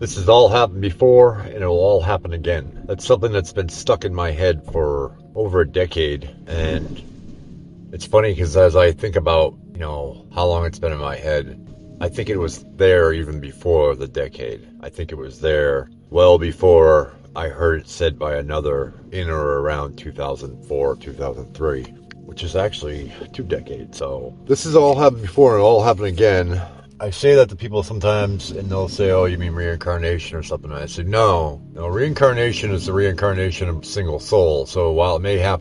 This has all happened before, and it'll all happen again. That's something that's been stuck in my head for over a decade, and it's funny because as I think about, how long it's been in my head, I think it was there even before the decade. I think it was there well before I heard it said by another in or around 2004, 2003, which is actually 2 decades. So this has all happened before and it'll all happen again. I say that to people sometimes and they'll say, oh, you mean reincarnation or something? And I say, no, reincarnation is the reincarnation of a single soul. So while it may have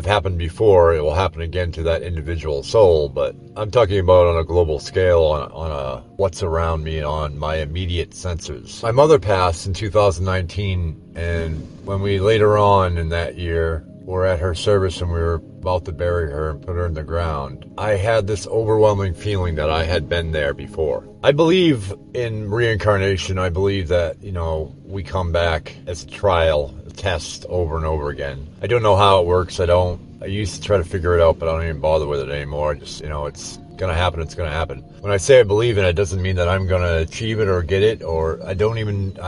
happened before, it will happen again to that individual soul. But I'm talking about on a global scale, on a what's around me, on my immediate senses. My mother passed in 2019, and when we later on in that year were at her service and we were about to bury her and put her in the ground, I had this overwhelming feeling that I had been there before. I believe in reincarnation. I believe that, we come back as a trial, a test over and over again. I don't know how it works. I used to try to figure it out, but I don't even bother with it anymore. It's going to happen. It's going to happen. When I say I believe in it, it doesn't mean that I'm going to achieve it or get it, or I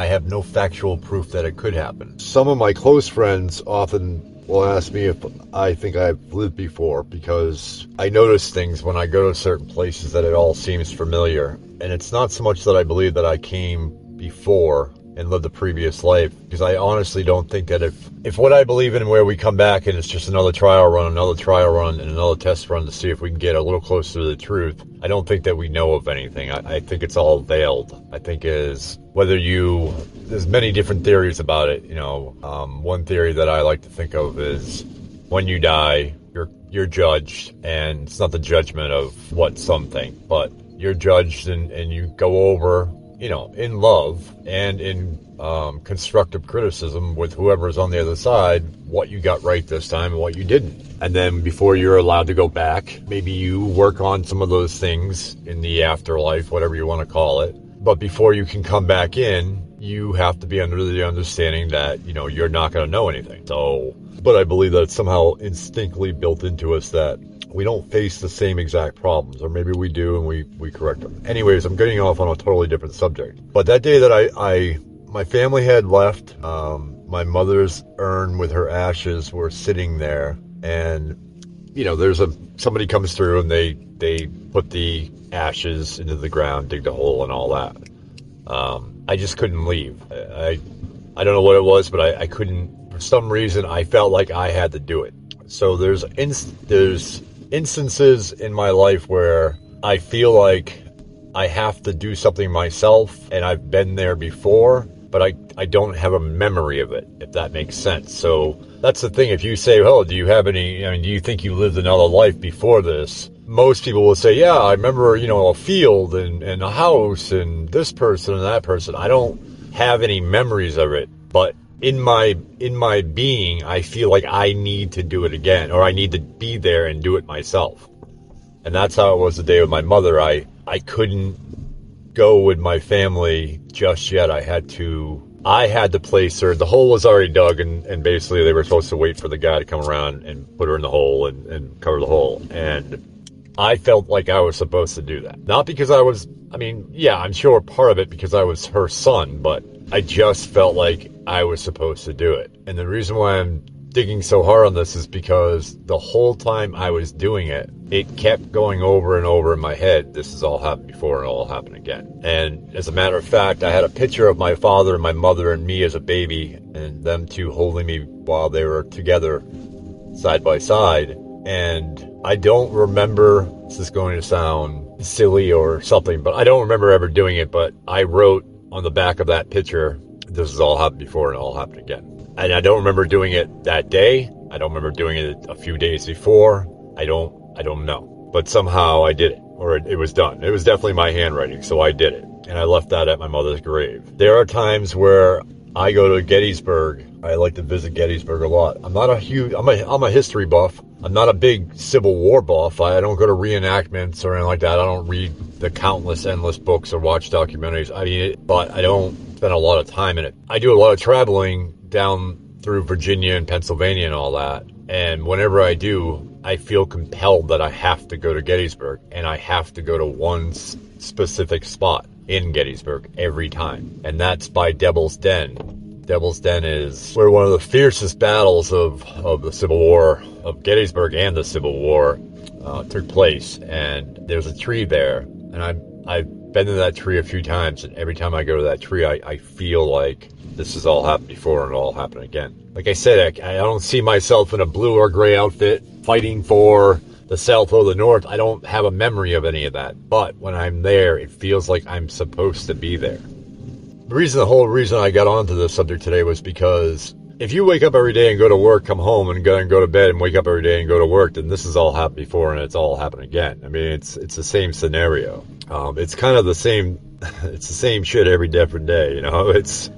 have no factual proof that it could happen. Some of my close friends often will ask me if I think I've lived before, because I notice things when I go to certain places that it all seems familiar. And it's not so much that I believe that I came before and lived a previous life, because I honestly don't think that if what I believe in, where we come back and it's just another trial run, and another test run to see if we can get a little closer to the truth, I don't think that we know of anything. I think it's all veiled. I think there's many different theories about it. One theory that I like to think of is when you die, you're judged, and it's not the judgment of what some think, but you're judged and you go over, in love and in constructive criticism with whoever's on the other side, what you got right this time and what you didn't. And then before you're allowed to go back, maybe you work on some of those things in the afterlife, whatever you want to call it. But before you can come back in, you have to be under the understanding that, you're not going to know anything. But I believe that it's somehow instinctively built into us that we don't face the same exact problems, or maybe we do and we correct them. Anyways, I'm getting off on a totally different subject. But that day that my family had left, my mother's urn with her ashes were sitting there, and somebody comes through and they put the ashes into the ground, dig the hole and all that. I just couldn't leave. I don't know what it was, but I couldn't. For some reason, I felt like I had to do it. So there's instances in my life where I feel like I have to do something myself, and I've been there before, but I don't have a memory of it, if that makes sense. So that's the thing. If you say, oh, do you think you lived another life before this? Most people will say, yeah, I remember, a field and a house and this person and that person. I don't have any memories of it, but in my being, I feel like I need to do it again, or I need to be there and do it myself. And that's how it was the day with my mother. I couldn't go with my family just yet. I had to place her. The hole was already dug, and basically they were supposed to wait for the guy to come around and put her in the hole and cover the hole. And I felt like I was supposed to do that. Not because I'm sure part of it because I was her son, but I just felt like I was supposed to do it. And the reason why I'm digging so hard on this is because the whole time I was doing it, it kept going over and over in my head. This has all happened before and it'll all happen again. And as a matter of fact, I had a picture of my father and my mother and me as a baby, and them two holding me while they were together side by side. And I don't remember, this is going to sound silly or something, but I don't remember ever doing it, but I wrote on the back of that picture, this has all happened before and it'll all happen again. And I don't remember doing it that day. I don't remember doing it a few days before. I don't know. But somehow I did it, or it was done. It was definitely my handwriting, so I did it. And I left that at my mother's grave. There are times where I go to Gettysburg. I like to visit Gettysburg a lot. I'm a history buff. I'm not a big Civil War buff. I don't go to reenactments or anything like that. I don't read the countless, endless books or watch documentaries. But I don't spend a lot of time in it. I do a lot of traveling down through Virginia and Pennsylvania and all that. And whenever I do, I feel compelled that I have to go to Gettysburg, and I have to go to one specific spot. in Gettysburg every time. And that's by Devil's Den. Devil's Den is where one of the fiercest battles of the Civil War, of Gettysburg and the Civil War, took place. And there's a tree there. And I've been to that tree a few times, and every time I go to that tree, I feel like this has all happened before and it'll all happen again. Like I said, I don't see myself in a blue or gray outfit fighting for the South or the North. I don't have a memory of any of that. But when I'm there, it feels like I'm supposed to be there. The whole reason I got onto this subject today was because if you wake up every day and go to work, come home and go to bed and wake up every day and go to work, then this has all happened before and it's all happened again. I mean, it's the same scenario. It's kind of the same. It's the same shit every different day. You know, it's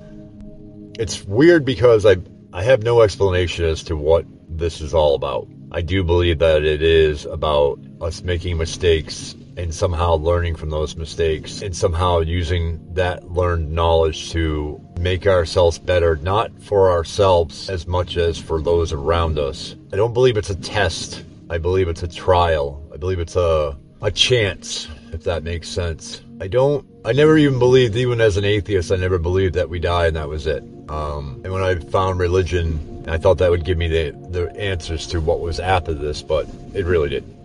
weird because I have no explanation as to what this is all about. I do believe that it is about us making mistakes and somehow learning from those mistakes and somehow using that learned knowledge to make ourselves better, not for ourselves as much as for those around us. I don't believe it's a test. I believe it's a trial. I believe it's a chance, if that makes sense. I never even believed, even as an atheist, I never believed that we die and that was it. And when I found religion, I thought that would give me the answers to what was after this, but it really didn't.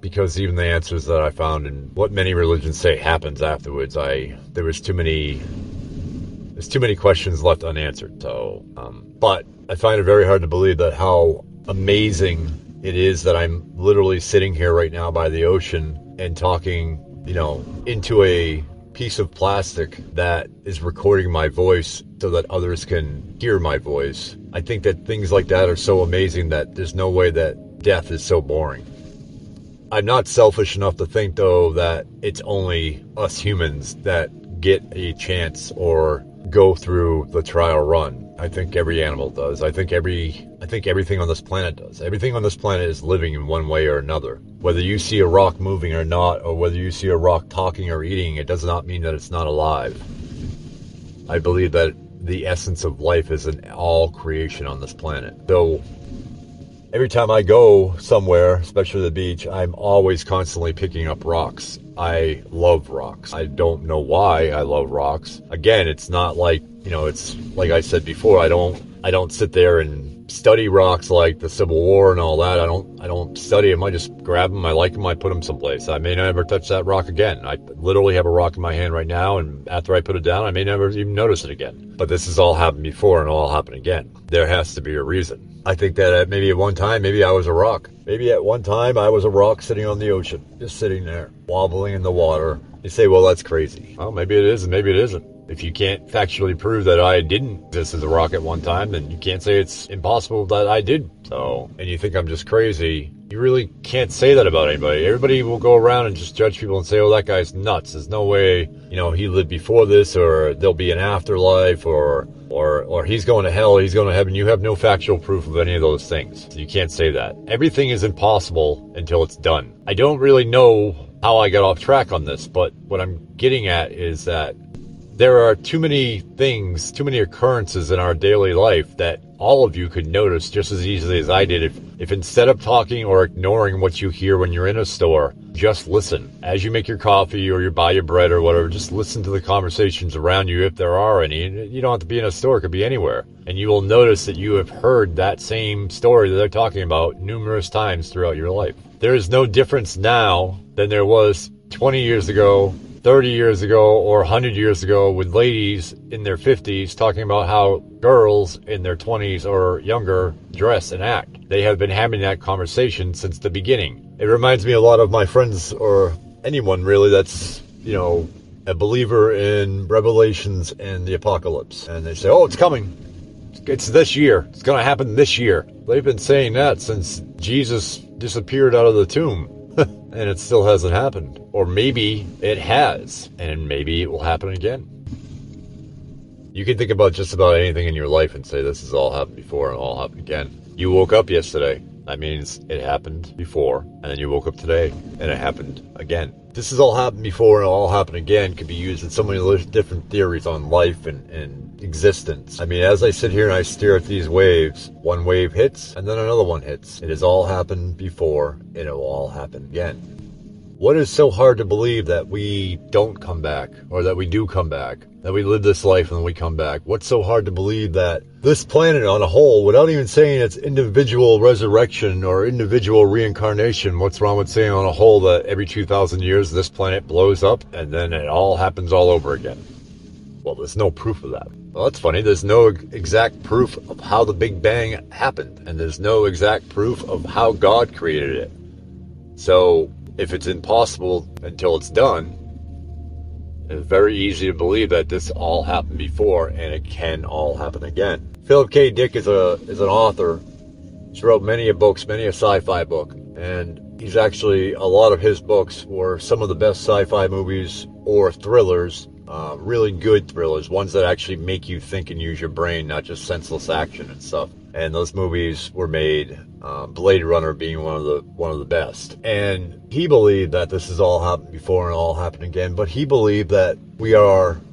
Because even the answers that I found and what many religions say happens afterwards, there's too many questions left unanswered. So, but I find it very hard to believe that how amazing it is that I'm literally sitting here right now by the ocean and talking, into a piece of plastic that is recording my voice so that others can hear my voice. I think that things like that are so amazing that there's no way that death is so boring. I'm not selfish enough to think, though, that it's only us humans that get a chance or go through the trial run. I think every animal does. I think everything on this planet does. Everything on this planet is living in one way or another. Whether you see a rock moving or not, or whether you see a rock talking or eating, it does not mean that it's not alive. I believe that the essence of life is in all creation on this planet. Though every time I go somewhere, especially the beach, I'm always constantly picking up rocks. I love rocks. I don't know why I love rocks. Again, it's not like, it's like I said before, I don't sit there and study rocks like the Civil War and all that. I don't study them. I just grab them. I like them. I put them someplace. I may never touch that rock again. I literally have a rock in my hand right now, and after I put it down, I may never even notice it again. But this has all happened before and it'll all happen again. There has to be a reason. I think that maybe at one time, maybe I was a rock. Maybe at one time I was a rock sitting on the ocean, just sitting there, wobbling in the water. You say, well, that's crazy. Well, maybe it is and maybe it isn't. If you can't factually prove that I didn't exist as a rock at one time, then you can't say it's impossible that I did. So, and you think I'm just crazy, you really can't say that about anybody. Everybody will go around and just judge people and say, oh, that guy's nuts. There's no way, he lived before this, or there'll be an afterlife, or he's going to hell, he's going to heaven. You have no factual proof of any of those things. So you can't say that. Everything is impossible until it's done. I don't really know how I got off track on this, but what I'm getting at is that there are too many things, too many occurrences in our daily life that all of you could notice just as easily as I did if instead of talking or ignoring what you hear when you're in a store, just listen. As you make your coffee or you buy your bread or whatever, just listen to the conversations around you if there are any. You don't have to be in a store, it could be anywhere. And you will notice that you have heard that same story that they're talking about numerous times throughout your life. There is no difference now than there was 20 years ago, 30 years ago, or 100 years ago with ladies in their 50s talking about how girls in their 20s or younger dress and act. They have been having that conversation since the beginning. It reminds me a lot of my friends, or anyone really that's, a believer in Revelations and the Apocalypse. And they say, oh, it's coming. It's this year. It's going to happen this year. They've been saying that since Jesus disappeared out of the tomb. And it still hasn't happened. Or maybe it has, and maybe it will happen again. You can think about just about anything in your life and say this has all happened before and all happened again. You woke up yesterday. That means it happened before, and then you woke up today, and it happened again. This has all happened before and all happened again could be used in so many different theories on life and existence. I mean, as I sit here and I stare at these waves, one wave hits and then another one hits. It has all happened before and it will all happen again. What is so hard to believe that we don't come back, or that we do come back, that we live this life and then we come back? What's so hard to believe that this planet on a whole, without even saying it's individual resurrection or individual reincarnation, what's wrong with saying on a whole that every 2,000 years this planet blows up and then it all happens all over again? Well, there's no proof of that. Well, that's funny. There's no exact proof of how the Big Bang happened, and there's no exact proof of how God created it. So, if it's impossible until it's done, it's very easy to believe that this all happened before, and it can all happen again. Philip K. Dick is an author. He's wrote many books, many a sci-fi book, and he's actually, a lot of his books were some of the best sci-fi movies or thrillers. Really good thrillers, ones that actually make you think and use your brain, not just senseless action and stuff. And those movies were made, Blade Runner being one of the best. And he believed that this has all happened before and all happened again, but he believed that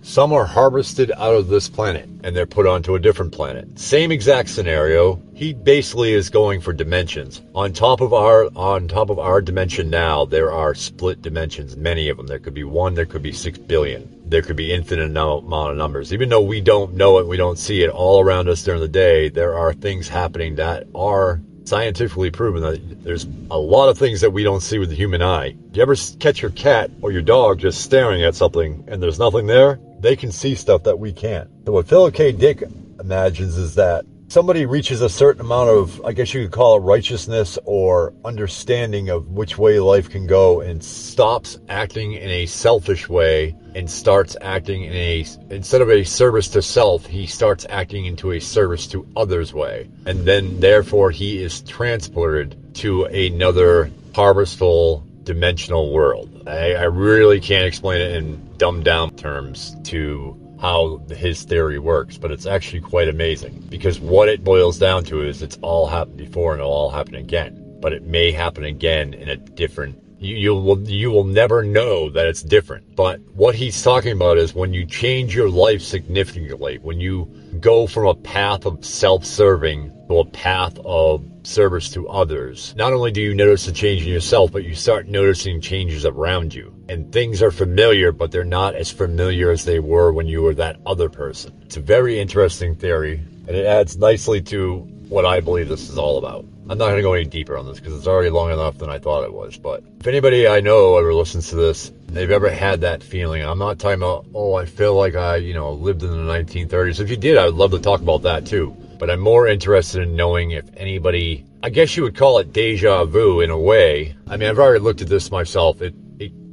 some are harvested out of this planet and they're put onto a different planet. Same exact scenario. He basically is going for dimensions. On top of our dimension now, there are split dimensions, many of them. There could be 1, there could be 6 billion. There could be infinite amount of numbers. Even though we don't know it, we don't see it all around us during the day, there are things happening that are scientifically proven. That there's a lot of things that we don't see with the human eye. Do you ever catch your cat or your dog just staring at something and there's nothing there? They can see stuff that we can't. So what Philip K. Dick imagines is that somebody reaches a certain amount of, I guess you could call it righteousness or understanding of which way life can go, and stops acting in a selfish way and starts acting instead of a service to self, he starts acting into a service to others way. And then therefore he is transported to another harvestful dimensional world. I really can't explain it in dumbed down terms to how his theory works, but it's actually quite amazing, because what it boils down to is it's all happened before and it'll all happen again, but it may happen again in a different, you will never know that it's different. But what he's talking about is when you change your life significantly, when you go from a path of self-serving to a path of service to others, not only do you notice a change in yourself, but you start noticing changes around you. And things are familiar, but they're not as familiar as they were when you were that other person. It's a very interesting theory, and it adds nicely to what I believe this is all about. I'm not going to go any deeper on this because it's already long enough than I thought it was. But if anybody I know ever listens to this, and they've ever had that feeling, I'm not talking about, oh, I feel like I, lived in the 1930s. If you did, I would love to talk about that too. But I'm more interested in knowing if anybody, I guess you would call it deja vu in a way. I mean, I've already looked at this myself. It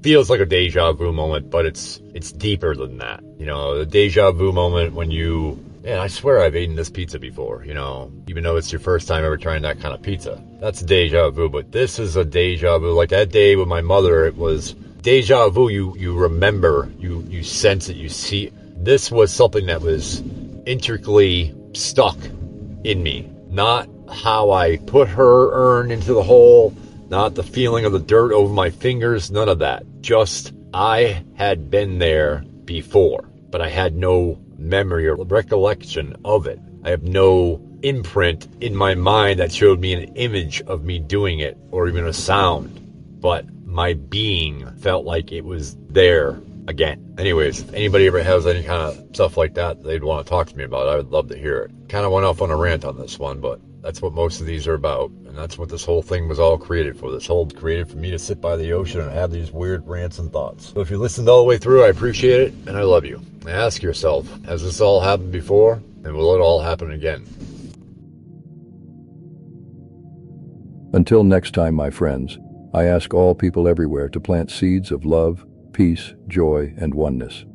feels like a deja vu moment, but it's deeper than that. The deja vu moment when man, I swear I've eaten this pizza before, even though it's your first time ever trying that kind of pizza. That's deja vu, but this is a deja vu. Like that day with my mother, it was deja vu. You remember, you sense it, you see it. This was something that was intricately stuck in me. Not how I put her urn into the hole, not the feeling of the dirt over my fingers, none of that. Just, I had been there before, but I had no memory or recollection of it. I have no imprint in my mind that showed me an image of me doing it or even a sound, but my being felt like it was there again. Anyways, if anybody ever has any kind of stuff like that they'd want to talk to me about, I would love to hear it. Kind of went off on a rant on this one, but that's what most of these are about, and that's what this whole thing was all created for. Created for me to sit by the ocean and have these weird rants and thoughts. So if you listened all the way through, I appreciate it, and I love you. Ask yourself, has this all happened before, and will it all happen again? Until next time, my friends, I ask all people everywhere to plant seeds of love, peace, joy, and oneness.